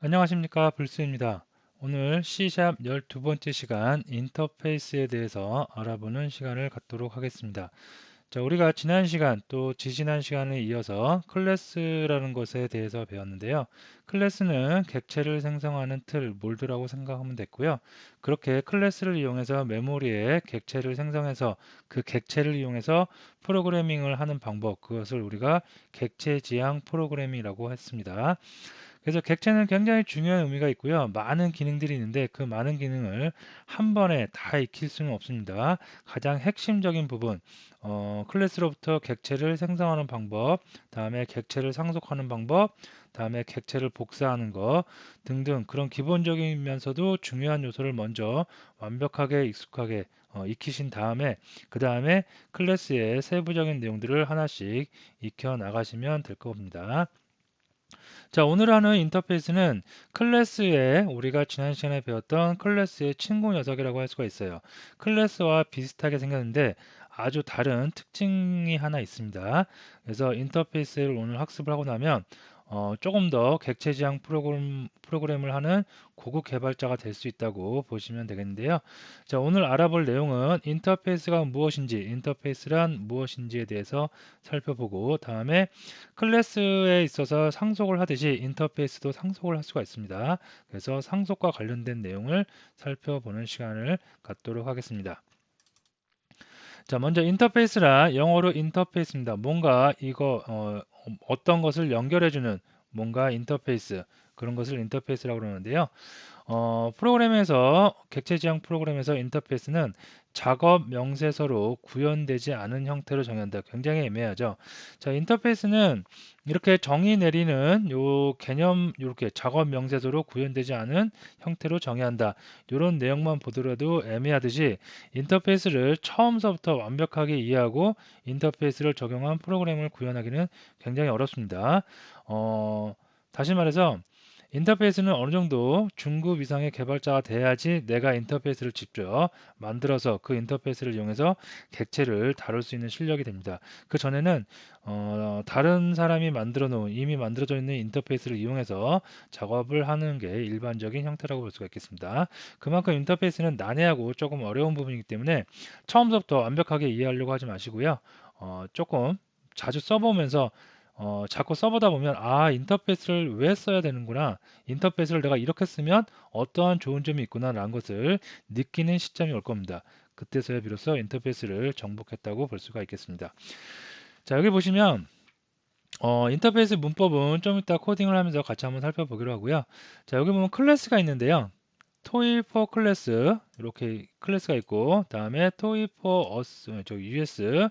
안녕하십니까, 불스입니다. 오늘 C샵 12번째 시간 인터페이스에 대해서 알아보는 시간을 갖도록 하겠습니다. 자, 우리가 지난 시간 또 지지난 시간에 이어서 클래스라는 것에 대해서 배웠는데요. 클래스는 객체를 생성하는 틀, 몰드라고 생각하면 됐고요. 그렇게 클래스를 이용해서 메모리에 객체를 생성해서 그 객체를 이용해서 프로그래밍을 하는 방법, 그것을 우리가 객체 지향 프로그래밍이라고 했습니다. 그래서 객체는 굉장히 중요한 의미가 있고요. 많은 기능들이 있는데 그 많은 기능을 한 번에 다 익힐 수는 없습니다. 가장 핵심적인 부분, 클래스로부터 객체를 생성하는 방법, 다음에 객체를 상속하는 방법, 다음에 객체를 복사하는 것 등등 그런 기본적이면서도 중요한 요소를 먼저 완벽하게 익숙하게 익히신 다음에 그 다음에 클래스의 세부적인 내용들을 하나씩 익혀 나가시면 될 겁니다. 자, 오늘 하는 인터페이스는 클래스에 우리가 지난 시간에 배웠던 클래스의 친구 녀석이라고 할 수가 있어요. 클래스와 비슷하게 생겼는데 아주 다른 특징이 하나 있습니다. 그래서 인터페이스를 오늘 학습을 하고 나면 조금 더 객체 지향 프로그램을 하는 고급 개발자가 될 수 있다고 보시면 되겠는데요. 자, 오늘 알아볼 내용은 인터페이스가 무엇인지, 인터페이스란 무엇인지에 대해서 살펴보고 다음에 클래스에 있어서 상속을 하듯이 인터페이스도 상속을 할 수가 있습니다. 그래서 상속과 관련된 내용을 살펴보는 시간을 갖도록 하겠습니다. 자, 먼저 인터페이스라 영어로 인터페이스입니다. 뭔가 어떤 것을 연결해주는 뭔가 인터페이스 그런 것을 인터페이스라고 그러는데요. 프로그램에서 객체 지향 프로그램에서 인터페이스는 작업 명세서로 구현되지 않은 형태로 정의한다. 굉장히 애매하죠. 자, 인터페이스는 이렇게 정의 내리는 요 개념 이렇게 작업 명세서로 구현되지 않은 형태로 정의한다. 이런 내용만 보더라도 애매하듯이 인터페이스를 처음서부터 완벽하게 이해하고 인터페이스를 적용한 프로그램을 구현하기는 굉장히 어렵습니다. 다시 말해서 인터페이스는 어느 정도 중급 이상의 개발자가 돼야지 내가 인터페이스를 직접 만들어서 그 인터페이스를 이용해서 객체를 다룰 수 있는 실력이 됩니다. 그 전에는 다른 사람이 만들어 놓은 이미 만들어져 있는 인터페이스를 이용해서 작업을 하는 게 일반적인 형태라고 볼 수가 있겠습니다. 그만큼 인터페이스는 난해하고 조금 어려운 부분이기 때문에 처음부터 완벽하게 이해하려고 하지 마시고요. 조금 자주 써보면서 자꾸 써보다 보면 인터페이스를 왜 써야 되는구나, 인터페이스를 내가 이렇게 쓰면 어떠한 좋은 점이 있구나 라는 것을 느끼는 시점이 올 겁니다. 그때서야 비로소 인터페이스를 정복했다고 볼 수가 있겠습니다. 자, 여기 보시면 인터페이스 문법은 좀 이따 코딩을 하면서 같이 한번 살펴보기로 하고요. 자, 여기 보면 클래스가 있는데요. 토이 for 클래스 이렇게 클래스가 있고 다음에 토이 for us US.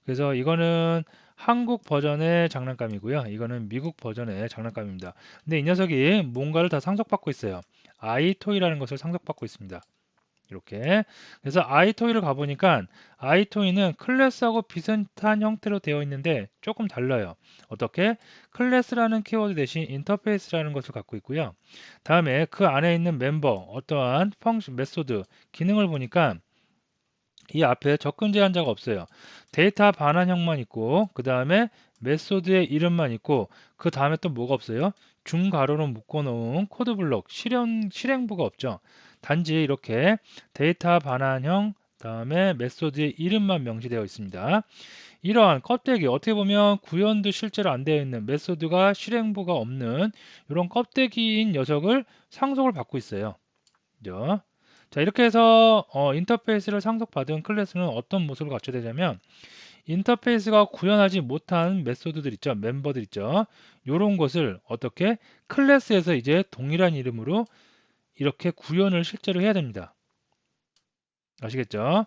그래서 이거는 한국 버전의 장난감이고요. 이거는 미국 버전의 장난감입니다. 근데 이 녀석이 뭔가를 다 상속받고 있어요. 아이토이라는 것을 상속받고 있습니다. 이렇게. 그래서 아이토이를 가보니까 아이토이는 클래스하고 비슷한 형태로 되어 있는데 조금 달라요. 어떻게? 클래스라는 키워드 대신 인터페이스라는 것을 갖고 있고요. 다음에 그 안에 있는 멤버, 어떠한 펑션, 메소드, 기능을 보니까 이 앞에 접근 제한자가 없어요. 데이터 반환형만 있고 그 다음에 메소드의 이름만 있고 그 다음에 또 뭐가 없어요? 중괄호로 묶어놓은 코드 블록 실행부가 없죠. 단지 이렇게 데이터 반환형 다음에 메소드의 이름만 명시되어 있습니다. 이러한 껍데기 어떻게 보면 구현도 실제로 안 되어 있는 메소드가 실행부가 없는 이런 껍데기인 녀석을 상속을 받고 있어요. 그죠? 자, 이렇게 해서 인터페이스를 상속받은 클래스는 어떤 모습을 갖춰야 되냐면 인터페이스가 구현하지 못한 메소드들 있죠. 멤버들 있죠. 이런 것을 어떻게 클래스에서 이제 동일한 이름으로 이렇게 구현을 실제로 해야 됩니다. 아시겠죠?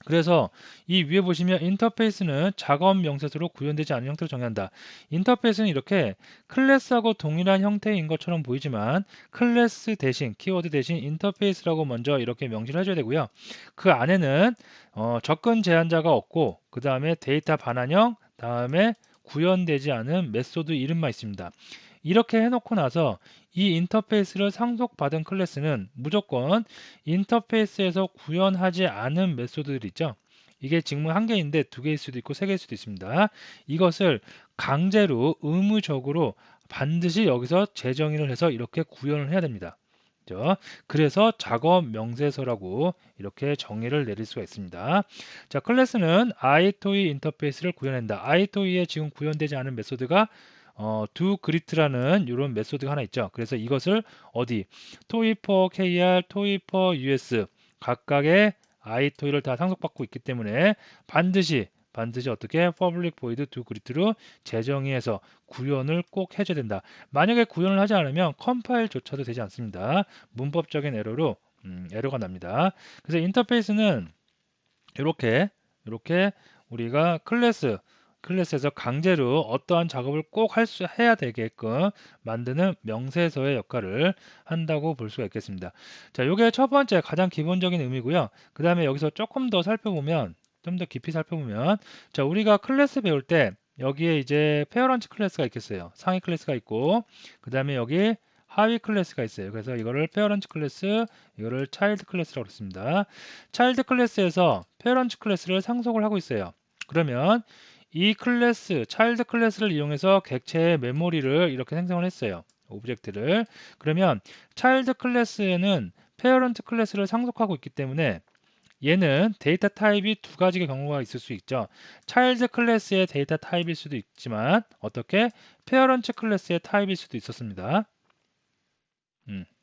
그래서 이 위에 보시면 인터페이스는 작업 명세서로 구현되지 않은 형태로 정의한다. 인터페이스는 이렇게 클래스하고 동일한 형태인 것처럼 보이지만 클래스 대신 키워드 대신 인터페이스라고 먼저 이렇게 명시를 해줘야 되고요. 그 안에는 접근 제한자가 없고 그 다음에 데이터 반환형 다음에 구현되지 않은 메소드 이름만 있습니다. 이렇게 해놓고 나서 이 인터페이스를 상속받은 클래스는 무조건 인터페이스에서 구현하지 않은 메소드들 있죠. 이게 직무 한 개인데 두 개일 수도 있고 세 개일 수도 있습니다. 이것을 강제로 의무적으로 반드시 여기서 재정의를 해서 이렇게 구현을 해야 됩니다. 그죠? 그래서 작업 명세서라고 이렇게 정의를 내릴 수가 있습니다. 자, 클래스는 iToy 인터페이스를 구현한다. iToy에 지금 구현되지 않은 메소드가 doGreet라는 이런 메소드가 하나 있죠. 그래서 이것을 어디 toy4 kr, toy4 us 각각의 iToy를 다 상속받고 있기 때문에 반드시 어떻게 public void doGreet로 재정의해서 구현을 꼭 해줘야 된다. 만약에 구현을 하지 않으면 컴파일조차도 되지 않습니다. 문법적인 에러로 에러가 납니다. 그래서 인터페이스는 이렇게 우리가 클래스에서 강제로 어떠한 작업을 꼭 해야 되게끔 만드는 명세서의 역할을 한다고 볼 수가 있겠습니다. 자, 요게 첫 번째 가장 기본적인 의미고요. 그 다음에 여기서 조금 더 살펴보면 좀 더 깊이 살펴보면 자, 우리가 클래스 배울 때 여기에 이제 페어런트 클래스가 있겠어요. 상위 클래스가 있고 그 다음에 여기 하위 클래스가 있어요. 그래서 이거를 페어런트 클래스, 이거를 차일드 클래스라고 했습니다. 차일드 클래스에서 페어런트 클래스를 상속을 하고 있어요. 그러면 이 클래스, 차일드 클래스를 이용해서 객체의 메모리를 이렇게 생성을 했어요. 오브젝트를. 그러면 차일드 클래스는 페어런트 클래스를 상속하고 있기 때문에 얘는 데이터 타입이 두 가지의 경우가 있을 수 있죠. 차일드 클래스의 데이터 타입일 수도 있지만 어떻게 페어런트 클래스의 타입일 수도 있었습니다.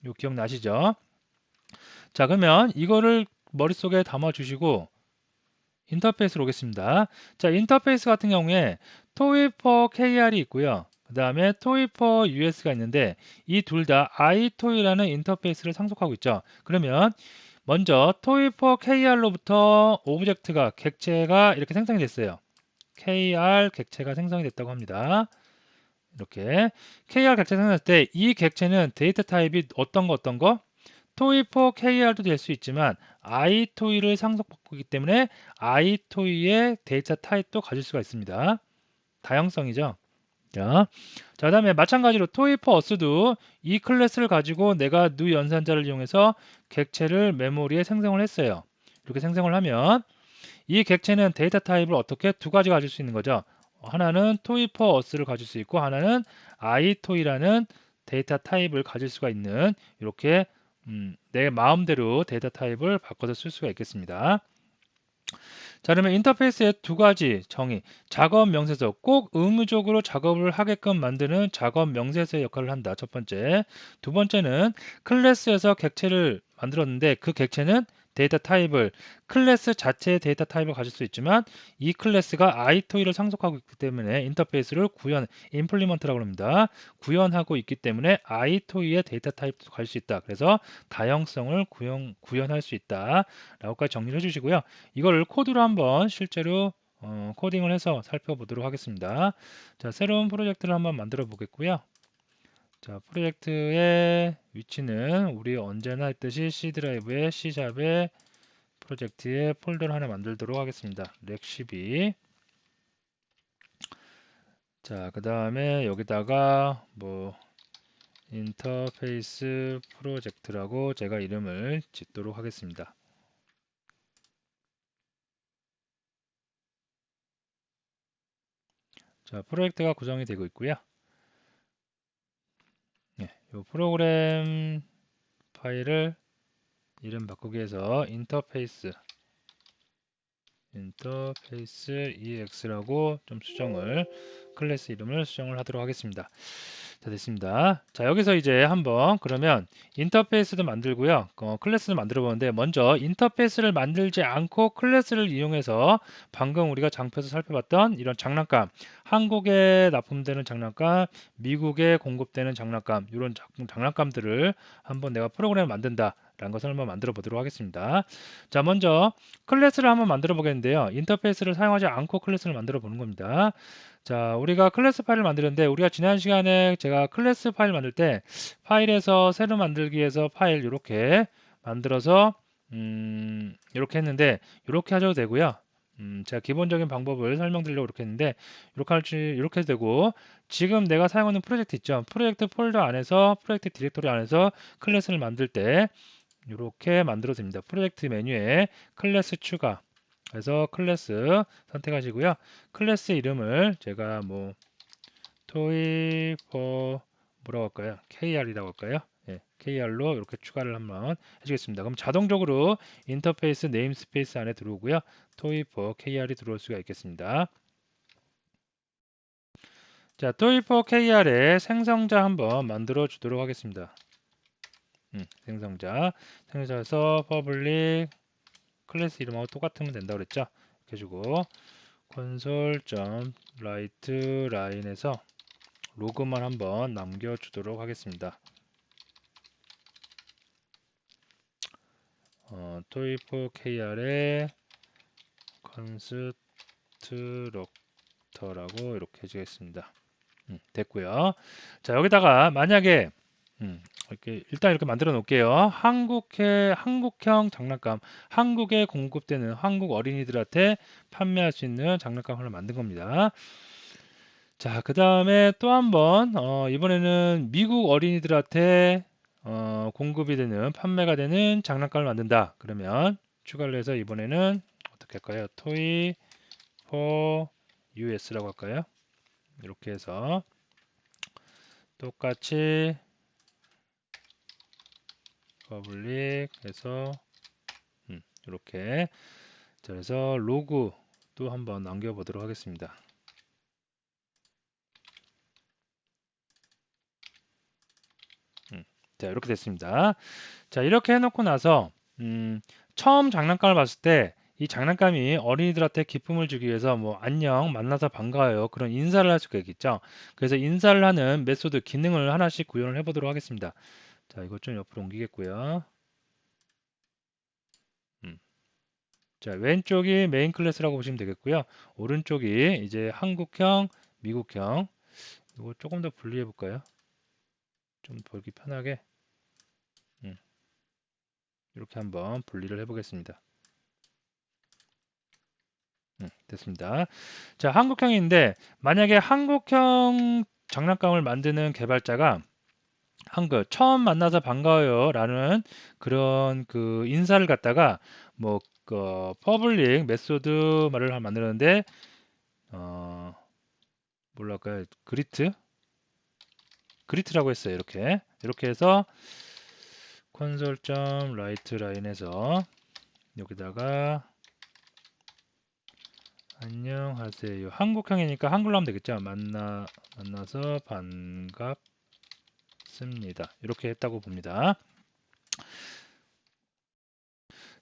요 기억나시죠? 자, 그러면 이거를 머릿속에 담아 주시고 인터페이스로 오겠습니다. 자, 인터페이스 같은 경우에 toy4 kr이 있고요. 그 다음에 toy4 us가 있는데 이 둘 다 iToy라는 인터페이스를 상속하고 있죠. 그러면 먼저 toy4 kr로부터 오브젝트가 객체가 이렇게 생성이 됐어요. kr 객체가 생성이 됐다고 합니다. 이렇게 kr 객체 생성했을 때 이 객체는 데이터 타입이 어떤 거? toy4 kr도 될 수 있지만 iToy를 상속받고 있기 때문에 iToy의 데이터 타입도 가질 수가 있습니다. 다양성이죠. 자, 그다음에 마찬가지로 toy4 us도 이 클래스를 가지고 내가 new 연산자를 이용해서 객체를 메모리에 생성을 했어요. 이렇게 생성을 하면 이 객체는 데이터 타입을 어떻게 두 가지 가질 수 있는 거죠. 하나는 toy4 us를 가질 수 있고 하나는 iToy라는 데이터 타입을 가질 수가 있는 이렇게 내 마음대로 데이터 타입을 바꿔서 쓸 수가 있겠습니다. 자, 그러면 인터페이스의 두 가지 정의, 작업 명세서, 꼭 의무적으로 작업을 하게끔 만드는 작업 명세서의 역할을 한다. 첫 번째. 두 번째는 클래스에서 객체를 만들었는데 그 객체는 데이터 타입을 클래스 자체의 데이터 타입을 가질 수 있지만 이 클래스가 iToy를 상속하고 있기 때문에 인터페이스를 임플리먼트라고 합니다. 구현하고 있기 때문에 iToy의 데이터 타입도 가질 수 있다. 그래서 다양성을 구현할 수 있다. 라고까지 정리를 해주시고요. 이걸 코드로 한번 실제로 코딩을 해서 살펴보도록 하겠습니다. 자, 새로운 프로젝트를 한번 만들어 보겠고요. 자, 프로젝트의 위치는 우리 언제나 했듯이 C 드라이브에 C샵에 프로젝트에 폴더를 하나 만들도록 하겠습니다. 렉12. 자, 그 다음에 여기다가 뭐 인터페이스 프로젝트라고 제가 이름을 짓도록 하겠습니다. 자, 프로젝트가 구성이 되고 있고요. 이 프로그램 파일을 이름 바꾸기 위해서 인터페이스 ex라고 좀 클래스 이름을 수정을 하도록 하겠습니다. 자, 됐습니다. 자, 여기서 이제 한번 그러면 인터페이스도 만들고요. 클래스를 만들어 보는데 먼저 인터페이스를 만들지 않고 클래스를 이용해서 방금 우리가 장표에서 살펴봤던 이런 장난감, 한국에 납품되는 장난감, 미국에 공급되는 장난감, 이런 장난감들을 한번 내가 프로그램을 만든다. 라는 것을 한번 만들어 보도록 하겠습니다. 자, 먼저 클래스를 한번 만들어 보겠는데요. 인터페이스를 사용하지 않고 클래스를 만들어 보는 겁니다. 자, 우리가 클래스 파일을 만드는데 우리가 지난 시간에 제가 클래스 파일 만들 때 파일에서 새로 만들기에서 파일 이렇게 만들어서 이렇게 했는데 이렇게 하셔도 되고요. 제가 기본적인 방법을 설명드리려고 이렇게 했는데 이렇게 해도 되고 지금 내가 사용하는 프로젝트 있죠. 프로젝트 폴더 안에서 프로젝트 디렉토리 안에서 클래스를 만들 때 이렇게 만들어도 됩니다. 프로젝트 메뉴에 클래스 추가 그래서 클래스 선택하시고요. 클래스 이름을 제가 뭐 토익 for 뭐라고 할까요? KR이라고 할까요? 예, KR로 이렇게 추가를 한번 해주겠습니다. 그럼 자동적으로 인터페이스 네임스페이스 안에 들어오고요. 토익 for KR이 들어올 수가 있겠습니다. 자, 토익 for KR의 생성자 한번 만들어 주도록 하겠습니다. 생성자에서 public 클래스 이름하고 똑같으면 된다고 그랬죠? 이렇게 해주고 console.write line에서 로그만 한번 남겨주도록 하겠습니다. 토익4 KR의 constructor라고 이렇게 해주겠습니다. 됐고요. 자, 여기다가 만약에 일단 이렇게 만들어 놓을게요. 한국형 장난감, 한국에 공급되는 한국 어린이들한테 판매할 수 있는 장난감을 만든 겁니다. 자, 그 다음에 또 한번 이번에는 미국 어린이들한테 공급이 되는 판매가 되는 장난감을 만든다. 그러면 추가를 해서 이번에는 어떻게 할까요? toy for US라고 할까요? 이렇게 해서 똑같이 public에서 이렇게 그래서 로그 또 한번 남겨보도록 하겠습니다. 자, 이렇게 됐습니다. 자, 이렇게 해놓고 나서 처음 장난감을 봤을 때 이 장난감이 어린이들한테 기쁨을 주기 위해서 뭐 안녕, 만나서 반가워요 그런 인사를 할 수가 있겠죠. 그래서 인사를 하는 메소드 기능을 하나씩 구현을 해보도록 하겠습니다. 자, 이것 좀 옆으로 옮기겠고요. 자, 왼쪽이 메인 클래스라고 보시면 되겠고요. 오른쪽이 이제 한국형, 미국형. 이거 조금 더 분리해 볼까요? 좀 보기 편하게. 이렇게 한번 분리를 해 보겠습니다. 됐습니다. 자, 한국형인데 만약에 한국형 장난감을 만드는 개발자가 처음 만나서 반가워요 라는 그런 그 인사를 갖다가 뭐 퍼블릭 메소드 말을 만드는데 뭘로 할까요? 그리트라고 했어요. 이렇게 해서 console.write line에서 여기다가 안녕하세요. 한국형이니까 한글로 하면 되겠죠. 만나서 반갑습니다. 이렇게 했다고 봅니다.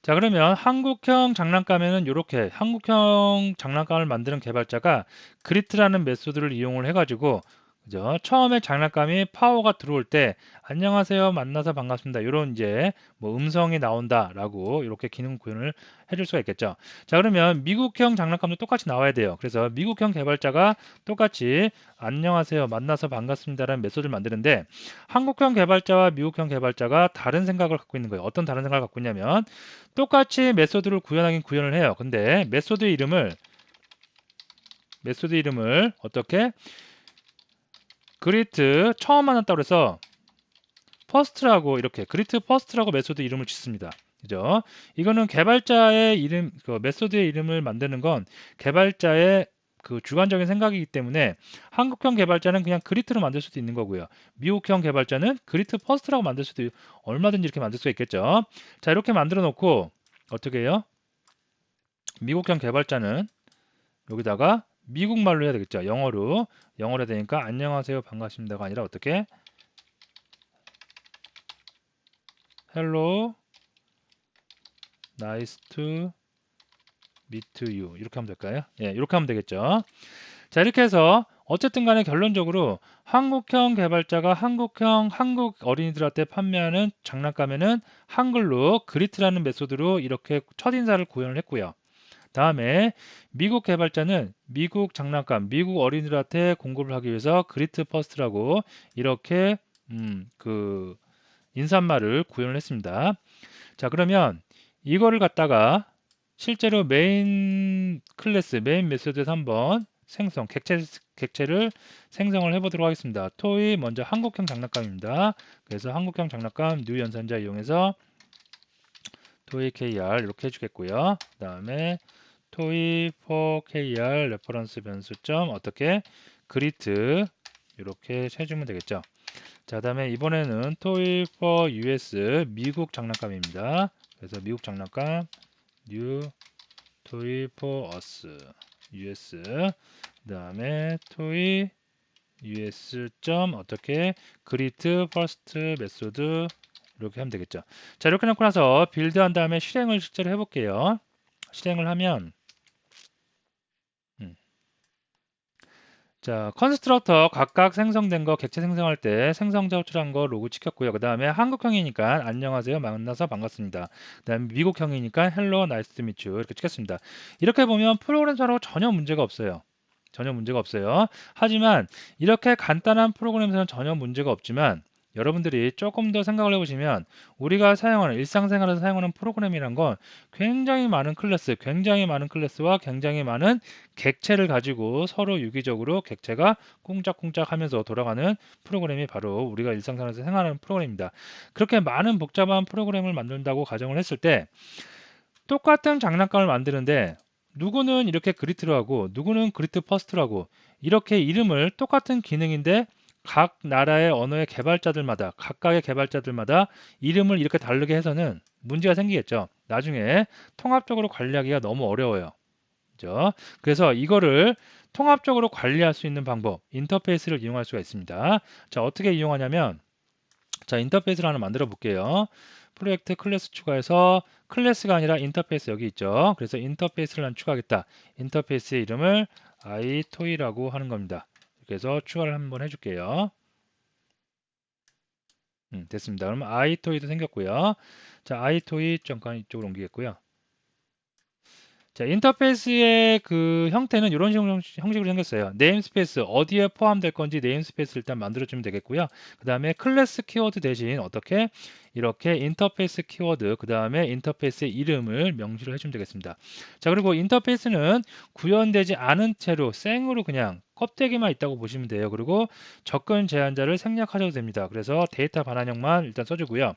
자, 그러면 한국형 장난감에는 이렇게 한국형 장난감을 만드는 개발자가 그리트라는 메소드를 이용을 해가지고 그죠? 처음에 장난감이 파워가 들어올 때 안녕하세요 만나서 반갑습니다 이런 이제 뭐 음성이 나온다라고 이렇게 기능 구현을 해줄 수가 있겠죠. 자, 그러면 미국형 장난감도 똑같이 나와야 돼요. 그래서 미국형 개발자가 똑같이 안녕하세요 만나서 반갑습니다라는 메소드를 만드는데 한국형 개발자와 미국형 개발자가 다른 생각을 갖고 있는 거예요. 어떤 다른 생각을 갖고 있냐면 똑같이 메소드를 구현하긴 구현을 해요. 근데 메소드 이름을 어떻게 그리트 처음 만났다고 해서 퍼스트라고 이렇게 그리트 퍼스트라고 메소드 이름을 짓습니다. 그죠? 이거는 개발자의 이름, 그 메소드의 이름을 만드는 건 개발자의 그 주관적인 생각이기 때문에 한국형 개발자는 그냥 그리트로 만들 수도 있는 거고요. 미국형 개발자는 그리트 퍼스트라고 만들 수도 얼마든지 이렇게 만들 수가 있겠죠. 자, 이렇게 만들어 놓고 어떻게 해요? 미국형 개발자는 여기다가 미국말로 해야 되겠죠. 영어로 해야 되니까 안녕하세요 반갑습니다가 아니라 어떻게 Hello, nice to meet you 이렇게 하면 될까요? 예, 이렇게 하면 되겠죠. 자, 이렇게 해서 어쨌든 간에 결론적으로 한국 한국 어린이들한테 판매하는 장난감에는 한글로 그리트라는 메소드로 이렇게 첫인사를 구현을 했고요. 다음에 미국 개발자는 미국 어린이들한테 공급을 하기 위해서 그리트 퍼스트라고 이렇게 그 인사말을 구현을 했습니다. 자, 그러면 이거를 갖다가 실제로 메인 메소드에서 한번 객체를 생성을 해보도록 하겠습니다. 토이 먼저 한국형 장난감입니다. 그래서 한국형 장난감 뉴 연산자 이용해서 토이 KR 이렇게 해주겠고요. 그 다음에 토이 4KR 레퍼런스 변수점 어떻게 그리트 이렇게 해주면 되겠죠. 자, 다음에 이번에는 TOEIC for US 미국 장난감입니다. 그래서 미국 장난감 new TOEIC for us US 그 다음에 TOEIC US 점 어떻게 그리트 퍼스트 메소드 이렇게 하면 되겠죠. 자, 이렇게 놓고 나서 빌드한 다음에 실행을 실제로 해볼게요. 실행을 하면 자, 컨스트럭터 각각 생성된 거 객체 생성할 때 생성자 호출한 거 로그 찍혔고요. 그 다음에 한국형이니까 안녕하세요 만나서 반갑습니다. 그 다음에 미국형이니까 헬로 나이스 미츠 이렇게 찍혔습니다. 이렇게 보면 프로그램상으로 전혀 문제가 없어요. 전혀 문제가 없어요. 하지만 이렇게 간단한 프로그램에서는 전혀 문제가 없지만 여러분들이 조금 더 생각을 해보시면 우리가 사용하는 일상생활에서 사용하는 프로그램이란 건 굉장히 많은 클래스, 굉장히 많은 클래스와 굉장히 많은 객체를 가지고 서로 유기적으로 객체가 꽁짝꽁짝 하면서 돌아가는 프로그램이 바로 우리가 일상생활에서 생활하는 프로그램입니다. 그렇게 많은 복잡한 프로그램을 만든다고 가정을 했을 때 똑같은 장난감을 만드는데 누구는 이렇게 그리트로 하고 누구는 그리트 퍼스트로 하고 이렇게 이름을 똑같은 기능인데 각 나라의 언어의 개발자들마다 각각의 개발자들마다 이름을 이렇게 다르게 해서는 문제가 생기겠죠. 나중에 통합적으로 관리하기가 너무 어려워요. 그죠? 그래서 이거를 통합적으로 관리할 수 있는 방법, 인터페이스를 이용할 수가 있습니다. 자, 어떻게 이용하냐면, 자, 인터페이스를 하나 만들어 볼게요. 프로젝트 클래스 추가해서 클래스가 아니라 인터페이스 여기 있죠. 그래서 인터페이스를 난 추가하겠다. 인터페이스의 이름을 iToy라고 하는 겁니다. 이렇게 해서 추가를 한번 해줄게요. 됐습니다. 그러면 iToy도 생겼고요. 자, iToy 잠깐 이쪽으로 옮기겠고요. 자, 인터페이스의 그 형태는 이런 형식으로 생겼어요. 네임스페이스 어디에 포함될 건지 네임스페이스 일단 만들어주면 되겠고요. 그 다음에 클래스 키워드 대신 어떻게 이렇게 인터페이스 키워드 그 다음에 인터페이스의 이름을 명시를 해주면 되겠습니다. 자, 그리고 인터페이스는 구현되지 않은 채로 생으로 그냥 껍데기만 있다고 보시면 돼요. 그리고 접근 제한자를 생략하셔도 됩니다. 그래서 데이터 반환형만 일단 써주고요.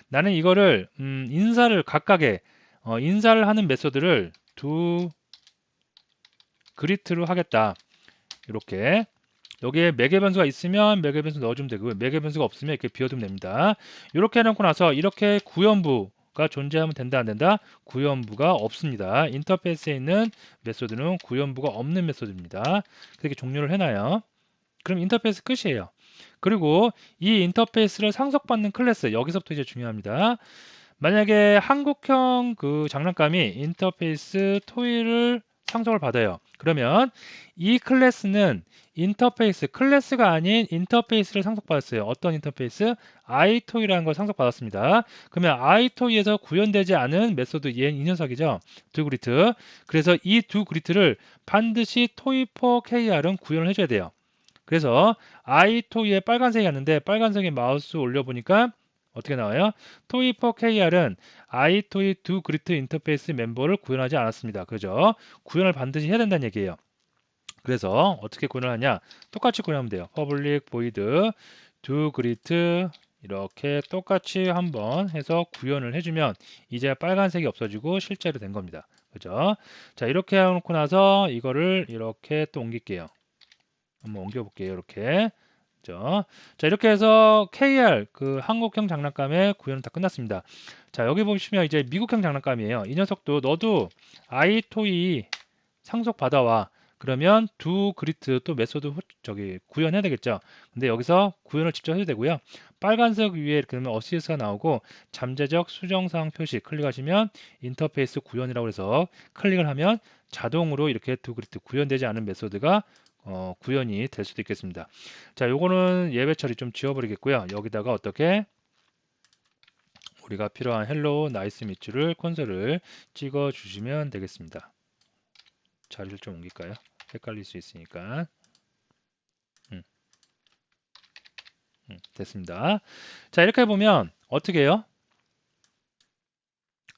나는 이거를 인사를 각각의 인사를 하는 메소드를 두 그리트로 하겠다. 이렇게 여기에 매개 변수가 있으면 매개 변수 넣어주면 되고요. 매개 변수가 없으면 이렇게 비워두면 됩니다. 이렇게 해놓고 나서 이렇게 구현부가 존재하면 된다 안 된다? 구현부가 없습니다. 인터페이스에 있는 메소드는 구현부가 없는 메소드입니다. 그렇게 종료를 해놔요. 그럼 인터페이스 끝이에요. 그리고 이 인터페이스를 상속받는 클래스 여기서부터 이제 중요합니다. 만약에 한국형 그 장난감이 인터페이스 토이를 상속을 받아요. 그러면 이 클래스는 인터페이스 클래스가 아닌 인터페이스를 상속받았어요. 어떤 인터페이스? iToy라는 걸 상속받았습니다. 그러면 iToy에서 구현되지 않은 메소드 얘는 이 녀석이죠. 두 그리트. 그래서 이 두 그리트를 반드시 toy4kr은 구현을 해줘야 돼요. 그래서 iToy에 빨간색이 왔는데 빨간색에 마우스 올려보니까 어떻게 나와요? 토이4kr은 iToy 두 그리트 인터페이스 멤버를 구현하지 않았습니다. 그죠? 구현을 반드시 해야 된다는 얘기예요. 그래서 어떻게 구현을 하냐? 똑같이 구현하면 돼요. public void 두 그리트 이렇게 똑같이 한번 해서 구현을 해주면 이제 빨간색이 없어지고 실제로 된 겁니다. 그죠? 자, 이렇게 해놓고 나서 이거를 이렇게 또 옮길게요. 한번 옮겨볼게요. 이렇게. 자, 이렇게 해서 KR 그 한국형 장난감의 구현은 다 끝났습니다. 자, 여기 보시면 이제 미국형 장난감이에요. 이 녀석도 너도 iToy 상속 받아와. 그러면 두 그리트 또 메소드 저기 구현해야 되겠죠. 근데 여기서 구현을 직접 해도 되고요. 빨간색 위에 이렇게 되면 어시스트가 나오고 잠재적 수정사항 표시 클릭하시면 인터페이스 구현이라고 해서 클릭을 하면 자동으로 이렇게 두 그리트 구현되지 않은 메소드가 구현이 될 수도 있겠습니다. 자, 요거는 예외 처리 좀 지워버리겠고요. 여기다가 어떻게 우리가 필요한 헬로우 나이스 미츠를 콘솔을 찍어 주시면 되겠습니다. 자리를 좀 옮길까요? 헷갈릴 수 있으니까. 됐습니다. 자, 이렇게 보면 어떻게 해요?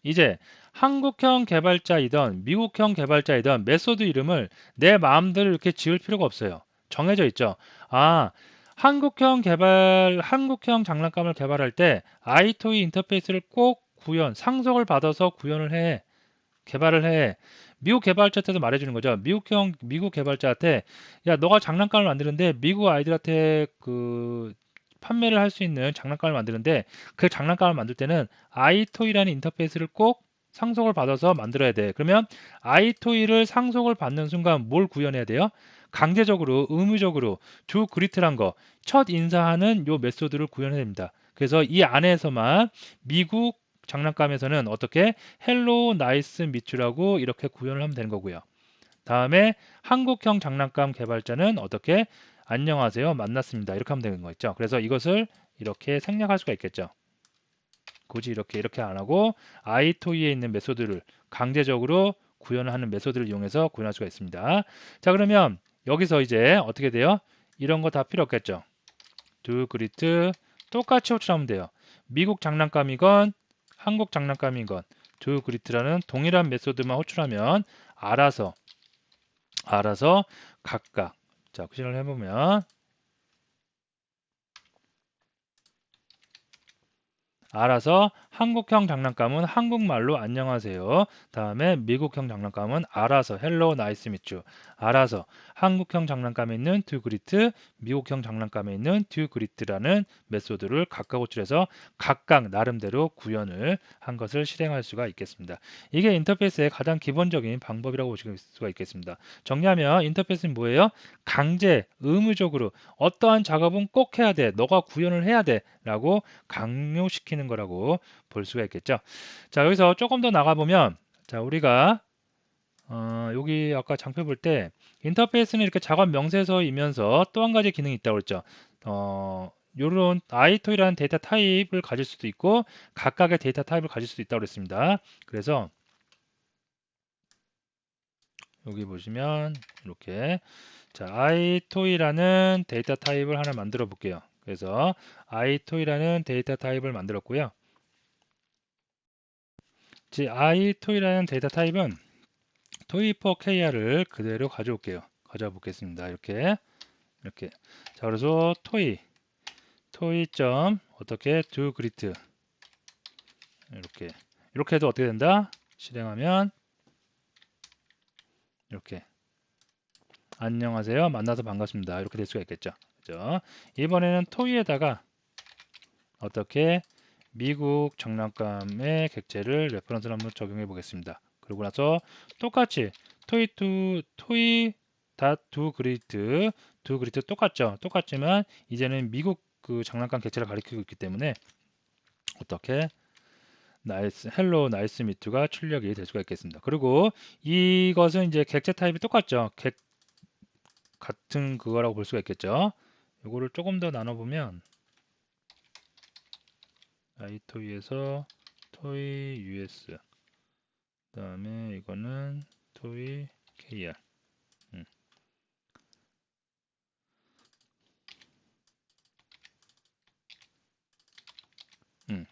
이제 한국형 개발자이던 미국형 개발자이던 메소드 이름을 내 마음대로 이렇게 지을 필요가 없어요. 정해져 있죠. 아, 한국형 장난감을 개발할 때 iToy 인터페이스를 꼭 상속을 받아서 구현을 해. 개발을 해. 미국 개발자한테도 말해주는 거죠. 미국 개발자한테 야 너가 장난감을 만드는데 미국 아이들한테 그 판매를 할 수 있는 장난감을 만드는데 그 장난감을 만들 때는 아이토이라는 인터페이스를 꼭 상속을 받아서 만들어야 돼. 그러면 아이토이를 상속을 받는 순간 뭘 구현해야 돼요? 강제적으로 의무적으로 주 그리트란 거 첫 인사하는 요 메소드를 구현해야 됩니다. 그래서 이 안에서만 미국 장난감에서는 어떻게 헬로 나이스 미츠라고 이렇게 구현을 하면 되는 거고요. 다음에 한국형 장난감 개발자는 어떻게 안녕하세요 만났습니다 이렇게 하면 되는 거 있죠. 그래서 이것을 이렇게 생략할 수가 있겠죠. 굳이 이렇게 안 하고 아이토이에 있는 메소드를 강제적으로 구현을 하는 메소드를 이용해서 구현할 수가 있습니다. 자 그러면 여기서 이제 어떻게 돼요? 이런 거 다 필요 없겠죠. do greet 똑같이 호출하면 돼요. 미국 장난감이건 한국 장난감이건 do greet라는 동일한 메소드만 호출하면 알아서 각각 자 구현을 해보면 알아서 한국형 장난감은 한국말로 안녕하세요. 다음에 미국형 장난감은 알아서 헬로 나이스 미츠. 알아서 한국형 장난감에 있는 두 그리트, 미국형 장난감에 있는 두 그리트라는 메소드를 각각 호출해서 각각 나름대로 구현을 한 것을 실행할 수가 있겠습니다. 이게 인터페이스의 가장 기본적인 방법이라고 보실 수가 있겠습니다. 정리하면 인터페이스는 뭐예요? 강제, 의무적으로 어떠한 작업은 꼭 해야 돼. 너가 구현을 해야 돼. 라고 강요시키는 거라고 볼 수가 있겠죠. 자, 여기서 조금 더 나가보면, 자, 우리가 여기 아까 장표 볼 때 인터페이스는 이렇게 작업 명세서이면서 또 한 가지 기능이 있다고 그랬죠. 요런 아이토이라는 데이터 타입을 가질 수도 있고 각각의 데이터 타입을 가질 수도 있다고 그랬습니다. 그래서 여기 보시면 이렇게 자, 아이토이라는 데이터 타입을 하나 만들어 볼게요. 그래서 아이토이라는 데이터 타입을 만들었고요. 아이토이라는 데이터 타입은 toy4kr을 그대로 가져올게요. 가져와 보겠습니다. 이렇게 자 그래서 toy 점 어떻게 do greet 이렇게 해도 어떻게 된다? 실행하면 이렇게 안녕하세요. 만나서 반갑습니다. 이렇게 될 수가 있겠죠. 그죠? 이번에는 toy에다가 어떻게 미국 장난감의 객체를 레퍼런스를 한번 적용해 보겠습니다. 그러고 나서 똑같이 토이 닷두 그리트 똑같죠. 똑같지만 이제는 미국 그 장난감 객체를 가리키고 있기 때문에 어떻게 나이스 헬로 나이스 미투가 출력이 될 수가 있겠습니다. 그리고 이것은 이제 객체 타입이 똑같죠. 같은 그거라고 볼 수가 있겠죠. 이거를 조금 더 나눠보면 아이토이에서 토이 US 그 다음에 이거는 토이 KR 음.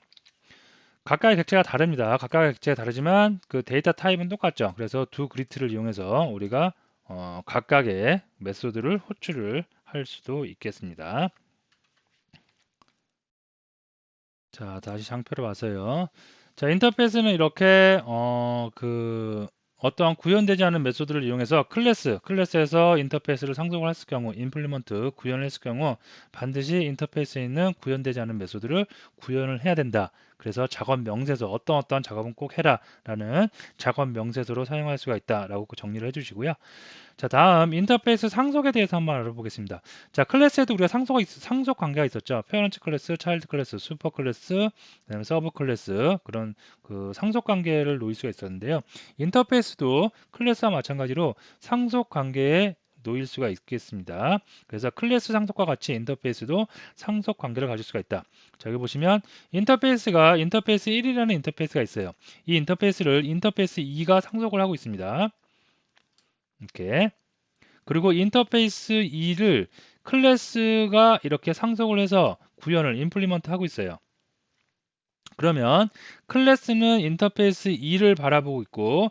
각각의 객체가 다릅니다. 각각의 객체가 다르지만 그 데이터 타입은 똑같죠. 그래서 두 그리트를 이용해서 우리가 각각의 메소드를 호출을 할 수도 있겠습니다. 자, 다시 장표로 와서요. 자, 인터페이스는 이렇게 어떠한 구현되지 않은 메소드를 이용해서 클래스에서 인터페이스를 상속을 했을 경우, 임플리먼트 구현을 했을 경우 반드시 인터페이스에 있는 구현되지 않은 메소드를 구현을 해야 된다. 그래서 작업 명세서 어떠한 작업은 꼭 해라라는 작업 명세서로 사용할 수가 있다라고 정리를 해주시고요. 자, 다음 인터페이스 상속에 대해서 한번 알아보겠습니다. 자, 클래스에도 우리가 상속 관계가 있었죠. 페어런트 클래스, 차일드 클래스, 슈퍼 클래스, 그다음에 서브 클래스 그런 그 상속 관계를 놓일 수가 있었는데요. 인터페이스도 클래스와 마찬가지로 상속 관계에 놓일 수가 있겠습니다. 그래서 클래스 상속과 같이 인터페이스도 상속 관계를 가질 수가 있다. 자, 여기 보시면 인터페이스 1이라는 인터페이스가 있어요. 이 인터페이스를 인터페이스 2가 상속을 하고 있습니다. 이렇게 그리고 인터페이스 2를 클래스가 이렇게 상속을 해서 구현을 임플리먼트 하고 있어요. 그러면 클래스는 인터페이스 2를 바라보고 있고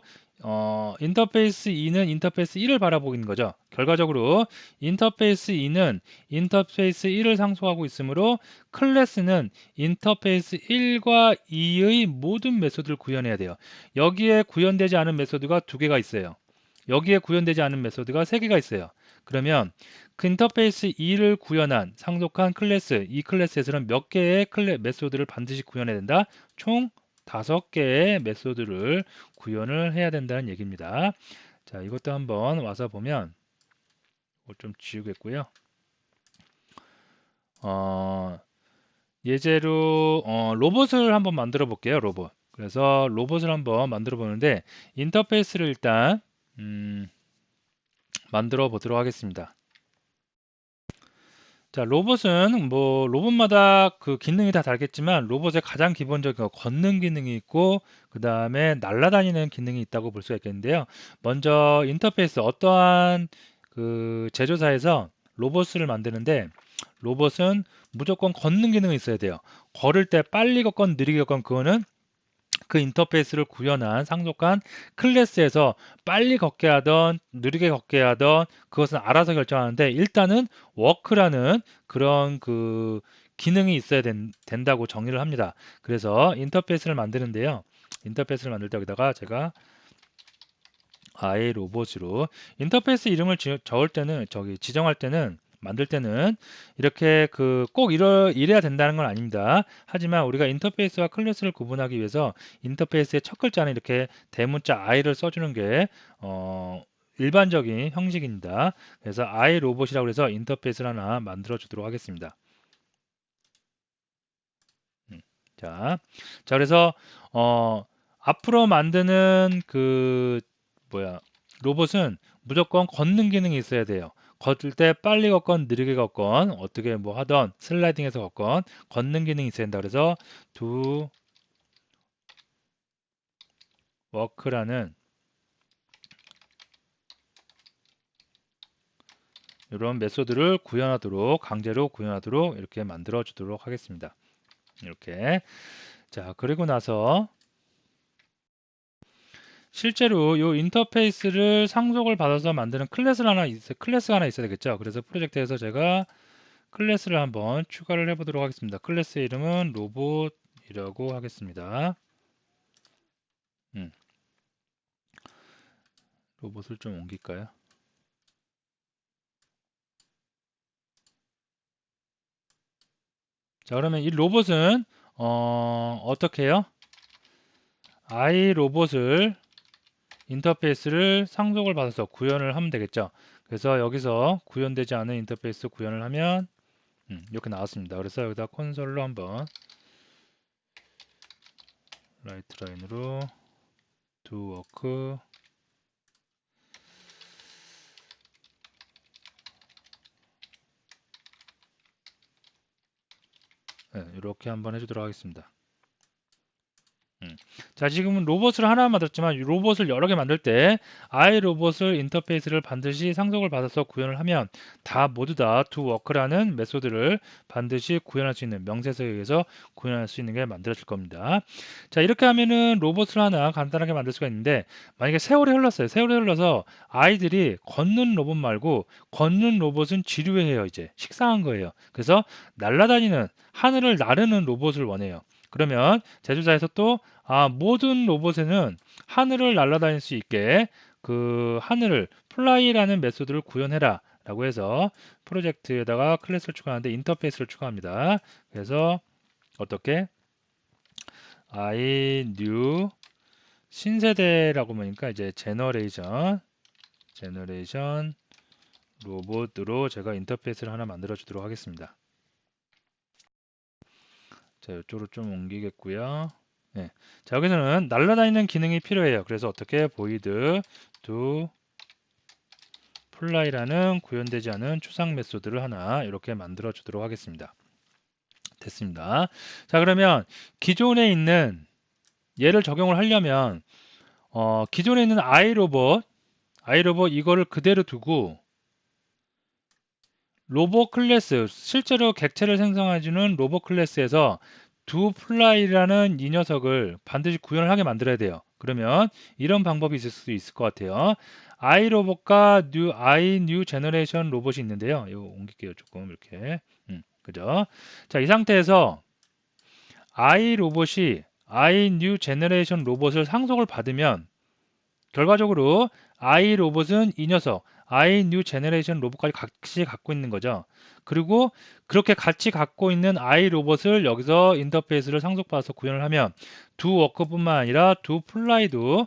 인터페이스 2는 인터페이스 1을 바라보고 있는 거죠. 결과적으로 인터페이스 2는 인터페이스 1을 상속하고 있으므로 클래스는 인터페이스 1과 2의 모든 메소드를 구현해야 돼요. 여기에 구현되지 않은 메소드가 2개가 있어요. 여기에 구현되지 않은 메소드가 3개가 있어요. 그러면 그 인터페이스 2를 구현한 상속한 클래스, 이 클래스에서는 몇 개의 메소드를 반드시 구현해야 된다? 총 5개의 메소드를 구현을 해야 된다는 얘기입니다. 자, 이것도 한번 와서 보면 좀 지우겠고요. 예제로 로봇을 한번 만들어 볼게요. 로봇. 그래서 로봇을 한번 만들어 보는데 인터페이스를 일단 만들어 보도록 하겠습니다. 자, 로봇은 뭐 로봇마다 그 기능이 다 다르겠지만 로봇의 가장 기본적인 거 걷는 기능이 있고 그 다음에 날아다니는 기능이 있다고 볼 수가 있겠는데요. 먼저 인터페이스 어떠한 그 제조사에서 로봇을 만드는데 로봇은 무조건 걷는 기능이 있어야 돼요. 걸을 때 빨리 걷건 느리게 걷건 그거는 그 인터페이스를 구현한 상속한 클래스에서 빨리 걷게 하던 느리게 걷게 하던 그것은 알아서 결정하는데 일단은 워크라는 그런 그 기능이 있어야 된다고 정의를 합니다. 그래서 인터페이스를 만드는데요. 인터페이스를 만들 때 여기다가 제가 iRobot으로 인터페이스 이름을 적을 때는 지정할 때는 만들 때는 이렇게 그 꼭 이래야 된다는 건 아닙니다. 하지만 우리가 인터페이스와 클래스를 구분하기 위해서 인터페이스의 첫 글자는 이렇게 대문자 i를 써주는 게 일반적인 형식입니다. 그래서 iRobot이라고 해서 인터페이스를 하나 만들어 주도록 하겠습니다. 자, 그래서 앞으로 만드는 그 뭐야 로봇은 무조건 걷는 기능이 있어야 돼요. 걷을 때 빨리 걷건 느리게 걷건 어떻게 뭐 하던 슬라이딩해서 걷건 걷는 기능이 있어야 된다. 그래서 do work라는 이런 메소드를 구현하도록 강제로 구현하도록 이렇게 만들어 주도록 하겠습니다. 이렇게 자 그리고 나서 실제로 이 인터페이스를 상속을 받아서 만드는 클래스가 하나 있어야 되겠죠. 그래서 프로젝트에서 제가 클래스를 한번 추가를 해보도록 하겠습니다. 클래스 이름은 로봇이라고 하겠습니다. 로봇을 좀 옮길까요? 자, 그러면 이 로봇은 어떻게 해요? iRobot을 인터페이스를 상속을 받아서 구현을 하면 되겠죠. 그래서 여기서 구현되지 않은 인터페이스 구현을 하면 이렇게 나왔습니다. 그래서 여기다 콘솔로 한번 라이트 라인으로 do work 이렇게 한번 해주도록 하겠습니다. 자, 지금은 로봇을 하나 만들었지만 로봇을 여러 개 만들 때 iRobot을 인터페이스를 반드시 상속을 받아서 구현을 하면 다 모두 다 doWork라는 메소드를 반드시 구현할 수 있는 명세서에 의해서 구현할 수 있는 게 만들어질 겁니다. 자, 이렇게 하면은 로봇을 하나 간단하게 만들 수가 있는데 만약에 세월이 흘렀어요. 세월이 흘러서 아이들이 걷는 로봇 말고 걷는 로봇은 지루해요. 이제 식상한 거예요. 그래서 날아다니는 하늘을 나르는 로봇을 원해요. 그러면 제조사에서 또 모든 로봇에는 하늘을 날아다닐 수 있게 그 하늘을 플라이라는 메소드를 구현해라 라고 해서 프로젝트에다가 클래스를 추가하는데 인터페이스를 추가합니다. 그래서 어떻게 I new 신세대라고 보니까 이제 제너레이션 로봇으로 제가 인터페이스를 하나 만들어 주도록 하겠습니다. 자, 이쪽으로 좀 옮기겠고요. 네. 자, 여기서는 날아다니는 기능이 필요해요. 그래서 어떻게 void do fly라는 구현되지 않은 추상 메소드를 하나 이렇게 만들어 주도록 하겠습니다. 됐습니다. 자, 그러면 기존에 있는 얘를 적용을 하려면 기존에 있는 iRobot 이거를 그대로 두고 로봇 클래스 실제로 객체를 생성해주는 로봇 클래스에서 do fly라는 이 녀석을 반드시 구현을 하게 만들어야 돼요. 그러면 이런 방법이 있을 수 있을 것 같아요. i로봇과 new generation 로봇이 있는데요. 이거 옮길게요. 조금 이렇게. 그죠? 자, 이 상태에서 i로봇이 new generation 로봇을 상속을 받으면 결과적으로 i로봇은 이 녀석 new generation 로봇까지 같이 갖고 있는 거죠. 그리고 그렇게 같이 갖고 있는 i로봇을 여기서 인터페이스를 상속받아서 구현을 하면 doWork뿐만 아니라 doFly도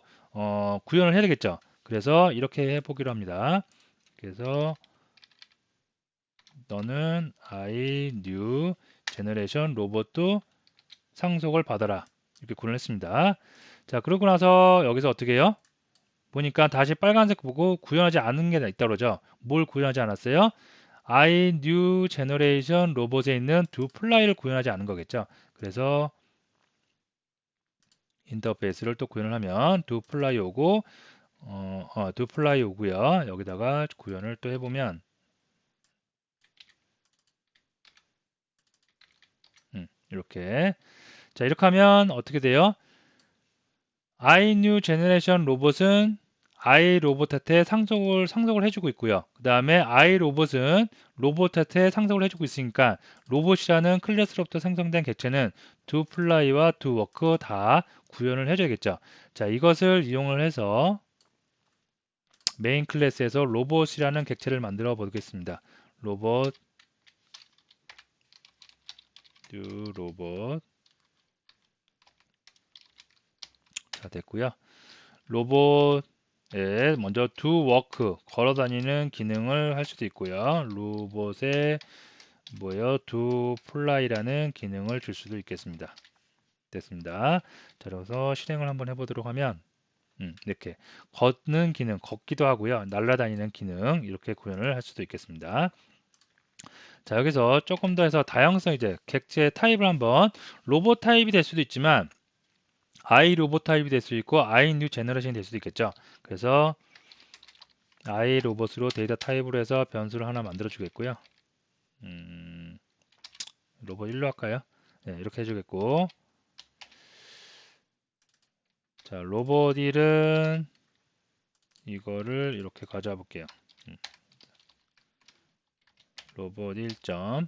구현을 해야 되겠죠. 그래서 이렇게 해보기로 합니다. 그래서 너는 new generation 로봇도 상속을 받아라. 이렇게 구현을 했습니다. 자, 그러고 나서 여기서 어떻게 해요? 보니까 다시 빨간색 보고 구현하지 않은 게 있다 그러죠. 뭘 구현하지 않았어요? new generation 로봇에 있는 doFly를 구현하지 않은 거겠죠. 그래서 인터페이스를 또 구현을 하면 doFly 오고 doFly 오고요. 여기다가 구현을 또 해보면 이렇게 자, 이렇게 하면 어떻게 돼요? new generation 로봇은 i로봇한테 상속을 해주고 있고요. 그 다음에 i로봇은 로봇한테 상속을 해주고 있으니까 로봇이라는 클래스로부터 생성된 객체는 doFly와 doWork 다 구현을 해줘야겠죠. 자, 이것을 이용을 해서 메인 클래스에서 로봇이라는 객체를 만들어 보겠습니다. 로봇 do 로봇 자, 됐고요. 로봇에 먼저 do work 걸어 다니는 기능을 할 수도 있고요. 로봇에 뭐예요? do fly라는 기능을 줄 수도 있겠습니다. 됐습니다. 자, 그래서 실행을 한번 해보도록 하면 이렇게 걷는 기능, 걷기도 하고요. 날아다니는 기능 이렇게 구현을 할 수도 있겠습니다. 자, 여기서 조금 더 해서 다양성 이제 객체 타입을 한번 로봇 타입이 될 수도 있지만 i 로봇 타입이 될 수 있고 i new generation이 될 수도 있겠죠. 그래서 i 로봇으로 데이터 타입으로 해서 변수를 하나 만들어 주겠고요. 로봇 1로 할까요? 네, 이렇게 해주겠고 자, 로봇 1은 이거를 이렇게 가져와 볼게요. 로봇 1점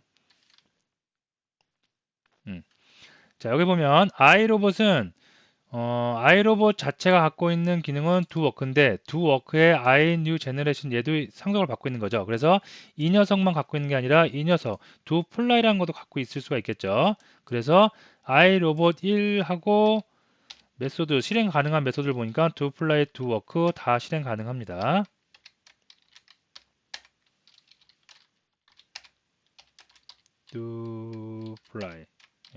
자, 여기 보면 i로봇은 i로봇 자체가 갖고 있는 기능은 doWork인데 doWork의 iNew Generation 얘도 상속을 받고 있는 거죠. 그래서 이 녀석만 갖고 있는 게 아니라 이 녀석 doFly라는 것도 갖고 있을 수가 있겠죠. 그래서 iRobot 1하고 메소드 실행 가능한 메소드를 보니까 doFly, doWork 다 실행 가능합니다. doFly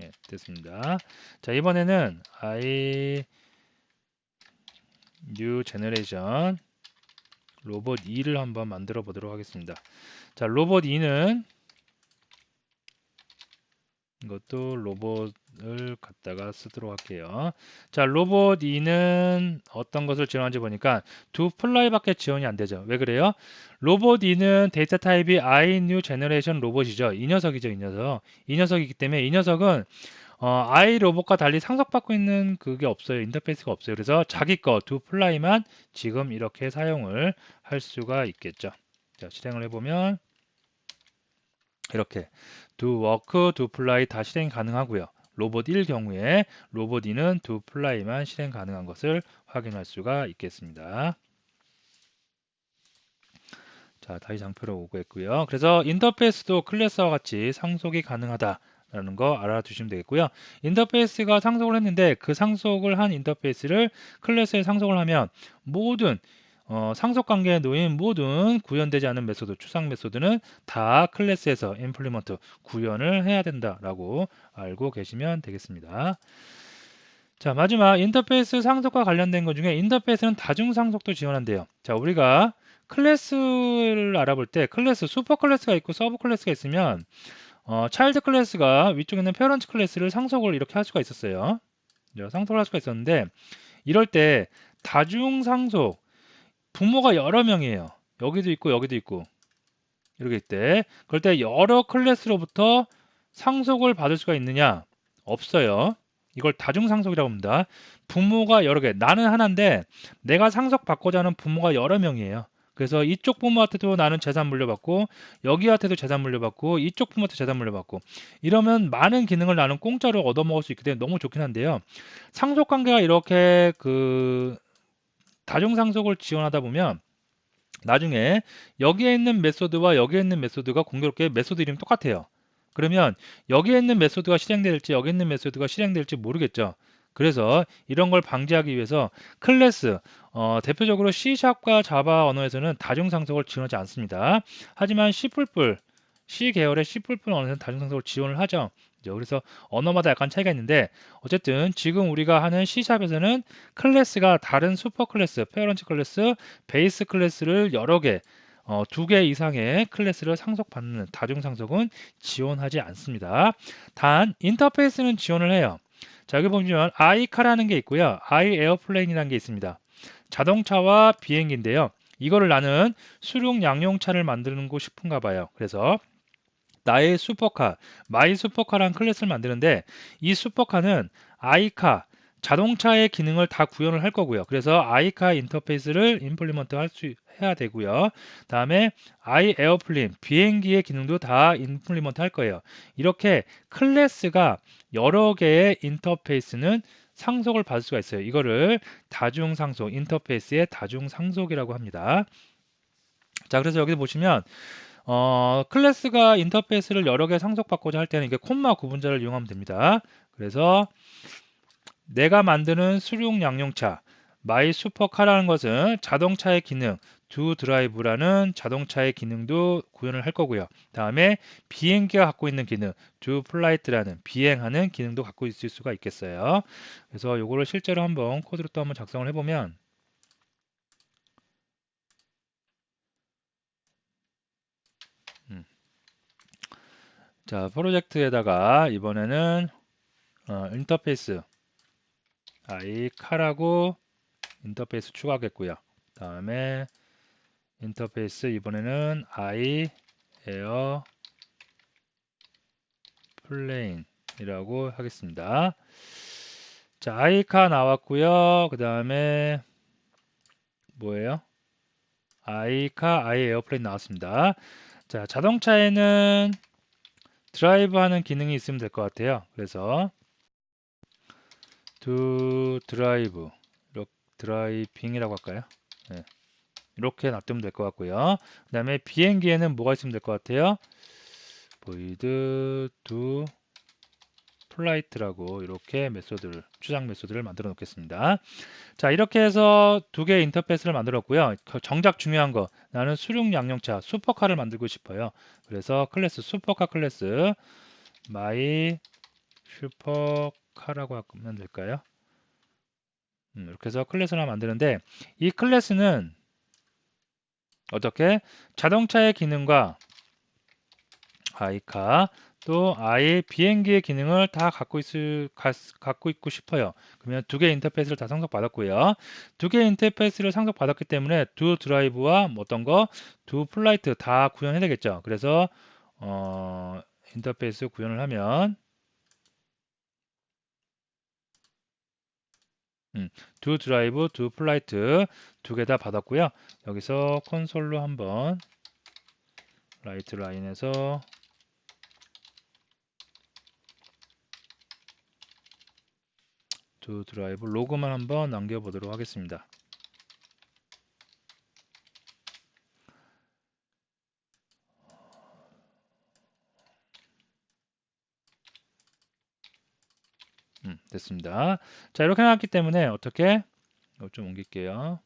예, 됐습니다. 자, 이번에는 new generation 로봇 2를 한번 만들어 보도록 하겠습니다. 자, 로봇 2는 이것도 로봇을 갖다가 쓰도록 할게요. 자, 로봇 2는 어떤 것을 지원하는지 보니까 doFly밖에 지원이 안 되죠. 왜 그래요? 로봇 2는 데이터 타입이 iNewGeneration 로봇이죠. 이 녀석이죠, 이 녀석. 이 녀석이기 때문에 이 녀석은 i 로봇과 달리 상속받고 있는 그게 없어요. 인터페이스가 없어요. 그래서 자기 거 doFly만 지금 이렇게 사용을 할 수가 있겠죠. 자, 실행을 해보면 이렇게 doWork, doFly 다 실행 가능하고요. 로봇 1 경우에 로봇 2는 doFly만 실행 가능한 것을 확인할 수가 있겠습니다. 자, 다시 장표로 오고 있고요. 그래서 인터페이스도 클래스와 같이 상속이 가능하다라는 거 알아두시면 되겠고요. 인터페이스가 상속을 했는데 그 상속을 한 인터페이스를 클래스에 상속을 하면 모든 상속 관계에 놓인 모든 구현되지 않은 메소드, 추상 메소드는 다 클래스에서 임플리먼트 구현을 해야 된다라고 알고 계시면 되겠습니다. 자, 마지막 인터페이스 상속과 관련된 것 중에 인터페이스는 다중 상속도 지원한대요. 자, 우리가 클래스를 알아볼 때 클래스, 슈퍼 클래스가 있고 서브 클래스가 있으면 차일드 클래스가 위쪽에 있는 페런트 클래스를 상속을 이렇게 할 수가 있었어요. 상속을 할 수가 있었는데 이럴 때 다중 상속 부모가 여러 명이에요. 여기도 있고 여기도 있고 이렇게 때 그럴 때 여러 클래스로부터 상속을 받을 수가 있느냐? 없어요. 이걸 다중상속이라고 합니다. 부모가 여러 개, 나는 하나인데 내가 상속받고자 하는 부모가 여러 명이에요. 그래서 이쪽 부모한테도 나는 재산 물려받고 여기한테도 재산 물려받고 이쪽 부모한테 재산 물려받고 이러면 많은 기능을 나는 공짜로 얻어먹을 수 있기 때문에 너무 좋긴 한데요. 상속관계가 이렇게 그 다중상속을 지원하다 보면 나중에 여기에 있는 메소드와 여기에 있는 메소드가 공교롭게 메소드 이름이 똑같아요. 그러면 여기에 있는 메소드가 실행될지 여기 있는 메소드가 실행될지 모르겠죠. 그래서 이런 걸 방지하기 위해서 클래스, 대표적으로 C샵과 자바 언어에서는 다중상속을 지원하지 않습니다. 하지만 C++, C 계열의 C++ 언어에서는 다중상속을 지원을 하죠. 그래서 언어마다 약간 차이가 있는데 어쨌든 지금 우리가 하는 C샵에서는 클래스가 다른 슈퍼 클래스, 페어런트 클래스, 베이스 클래스를 여러 개, 두 개 이상의 클래스를 상속받는 다중상속은 지원하지 않습니다. 단 인터페이스는 지원을 해요. 자, 여기 보시면 iCar라는 게 있고요. iAirplane이라는 게 있습니다. 자동차와 비행기인데요. 이거를 나는 수륙 양용차를 만들고 싶은가 봐요. 그래서 나의 슈퍼카, 마이 슈퍼카라는 클래스를 만드는데 이 슈퍼카는 아이카, 자동차의 기능을 다 구현을 할 거고요. 그래서 아이카 인터페이스를 임플리먼트 해야 되고요. 다음에 아이 에어플레인, 비행기의 기능도 다 임플리먼트 할 거예요. 이렇게 클래스가 여러 개의 인터페이스는 상속을 받을 수가 있어요. 이거를 다중상속, 인터페이스의 다중상속이라고 합니다. 자, 그래서 여기 보시면 클래스가 인터페이스를 여러 개 상속받고자 할 때는 이게 콤마 구분자를 이용하면 됩니다. 그래서 내가 만드는 수륙 양용차 마이 슈퍼카라는 것은 자동차의 기능 두 드라이브라는 자동차의 기능도 구현을 할 거고요. 다음에 비행기가 갖고 있는 기능 두 플라이트라는 비행하는 기능도 갖고 있을 수가 있겠어요. 그래서 이거를 실제로 한번 코드로 또 한번 작성을 해보면 자, 프로젝트에다가 이번에는 인터페이스 iCar하고 인터페이스 추가하겠고요. 다음에 인터페이스 이번에는 iAirplane이라고 하겠습니다. 자, iCar 나왔고요. 그 다음에 뭐예요? iCar, iAirplane 나왔습니다. 자, 자동차에는 드라이브 하는 기능이 있으면 될 것 같아요. 그래서 to drive 드라이빙이라고 할까요? 네. 이렇게 놔두면 될 것 같고요. 그 다음에 비행기에는 뭐가 있으면 될 것 같아요? void to flight라고 이렇게 메소드를 추상 메소드를 만들어 놓겠습니다. 자, 이렇게 해서 두 개의 인터페이스를 만들었고요. 정작 중요한 거 나는 수륙 양용차 슈퍼카를 만들고 싶어요. 그래서 클래스 슈퍼카 클래스 my 슈퍼카라고 하면 될까요? 이렇게 해서 클래스를 하나 만드는데 이 클래스는 어떻게 자동차의 기능과 아이카 또 아예 비행기의 기능을 다 갖고 있고 싶어요. 그러면 두 개의 인터페이스를 다 상속받았고요. 두 개의 인터페이스를 상속받았기 때문에 두 드라이브와 어떤 거, 두 플라이트 다 구현해야 되겠죠. 그래서 인터페이스 구현을 하면 두 드라이브, 두 플라이트 두 개 다 받았고요. 여기서 콘솔로 한번 라이트 라인에서 두 드라이브 로그만 한번 남겨보도록 하겠습니다. 됐습니다. 자, 이렇게 나왔기 때문에 어떻게 이거 좀 옮길게요.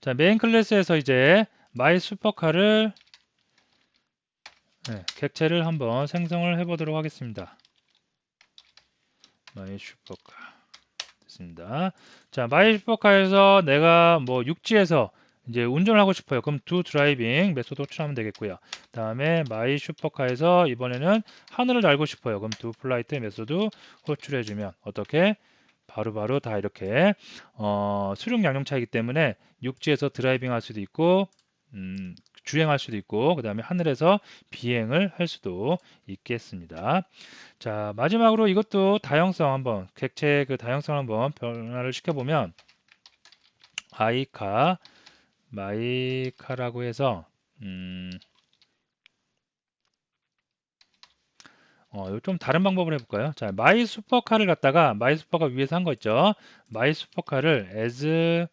자, 메인 클래스에서 이제 마이 슈퍼카를 객체를 한번 생성을 해보도록 하겠습니다. 마이 슈퍼카 됐습니다. 자, 마이 슈퍼카에서 내가 뭐 육지에서 이제 운전을 하고 싶어요. 그럼 두 드라이빙 메소드 호출하면 되겠고요. 다음에 마이 슈퍼카에서 이번에는 하늘을 날고 싶어요. 그럼 두 플라이트 메소드 호출해주면 어떻게 바로바로 다 이렇게 수륙 양용차이기 때문에 육지에서 드라이빙 할 수도 있고 주행할 수도 있고 그 다음에 하늘에서 비행을 할 수도 있겠습니다. 자, 마지막으로 이것도 다형성 한번 객체 그 다형성 한번 변화를 시켜보면 아이카 마이카라고 해서 이거 좀 다른 방법을 해볼까요? 자, 마이 슈퍼카를 갖다가 마이 슈퍼카 위에서 한 거 있죠? 마이 슈퍼카를 as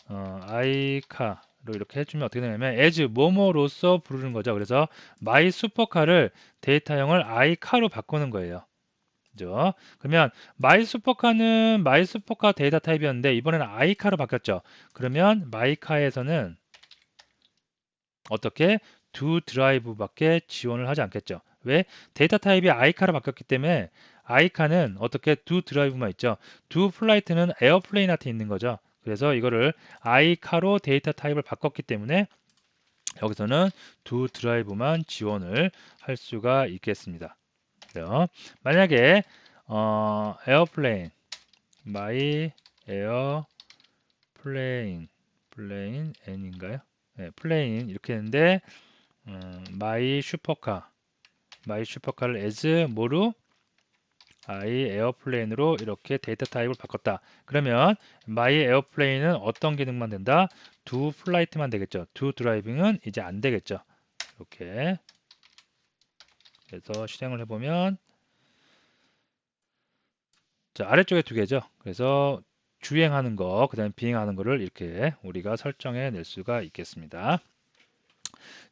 아이카로 이렇게 해주면 어떻게 되냐면 as 뭐뭐로서 부르는 거죠. 그래서 마이 슈퍼카를 데이터형을 아이카로 바꾸는 거예요. 그죠? 그러면 마이 슈퍼카는 마이 슈퍼카 데이터 타입이었는데 이번에는 아이카로 바뀌었죠. 그러면 마이카에서는 어떻게 두 드라이브밖에 지원을 하지 않겠죠. 왜? 데이터 타입이 아이카로 바뀌었기 때문에 아이카는 어떻게 두 드라이브만 있죠. 두 플라이트는 에어플레인한테 있는 거죠. 그래서 이거를 아이카로 데이터 타입을 바꿨기 때문에 여기서는 두 드라이브만 지원을 할 수가 있겠습니다. 그래요. 만약에 에어플레인 마이 에어플레인 플레인 n인가요? 네, 플레인 이렇게 했는데 마이 슈퍼카를 as 뭐로 아이 에어플레인으로 이렇게 데이터 타입을 바꿨다. 그러면 마이 에어플레인은 어떤 기능만 된다? 두 플라이트만 되겠죠. 두 드라이빙은 이제 안 되겠죠. 이렇게 그래서 실행을 해보면 자, 아래쪽에 두 개죠. 그래서 주행하는 거, 그 다음에 비행하는 거를 이렇게 우리가 설정해 낼 수가 있겠습니다.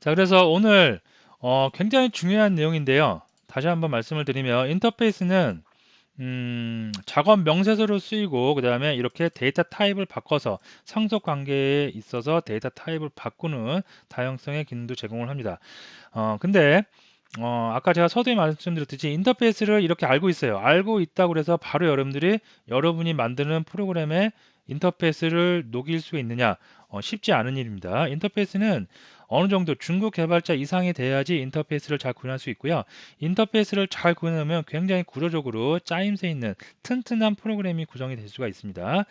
자, 그래서 오늘 굉장히 중요한 내용인데요. 다시 한번 말씀을 드리면 인터페이스는 작업 명세서로 쓰이고 그 다음에 이렇게 데이터 타입을 바꿔서 상속 관계에 있어서 데이터 타입을 바꾸는 다양성의 기능도 제공을 합니다. 근데 아까 제가 서두에 말씀드렸듯이 인터페이스를 이렇게 알고 있어요. 알고 있다고 그래서 바로 여러분이 만드는 프로그램의 인터페이스를 녹일 수 있느냐? 쉽지 않은 일입니다. 인터페이스는 어느 정도 중국 개발자 이상이 돼야지 인터페이스를 잘 구현할 수 있고요. 인터페이스를 잘 구현하면 굉장히 구조적으로 짜임새 있는 튼튼한 프로그램이 구성이 될 수가 있습니다.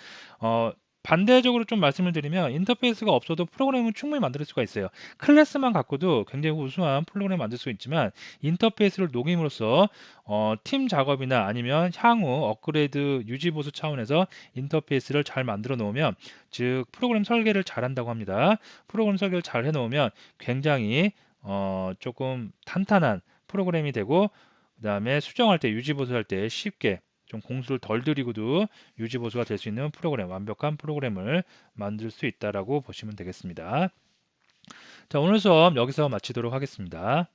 반대적으로 좀 말씀을 드리면 인터페이스가 없어도 프로그램은 충분히 만들 수가 있어요. 클래스만 갖고도 굉장히 우수한 프로그램을 만들 수 있지만 인터페이스를 녹임으로써 팀 작업이나 아니면 향후 업그레이드 유지 보수 차원에서 인터페이스를 잘 만들어 놓으면 즉 프로그램 설계를 잘 한다고 합니다. 프로그램 설계를 잘 해놓으면 굉장히 조금 탄탄한 프로그램이 되고 그 다음에 수정할 때 유지 보수할 때 쉽게 좀 공수를 덜 들이고도 유지 보수가 될 수 있는 프로그램, 완벽한 프로그램을 만들 수 있다라고 보시면 되겠습니다. 자, 오늘 수업 여기서 마치도록 하겠습니다.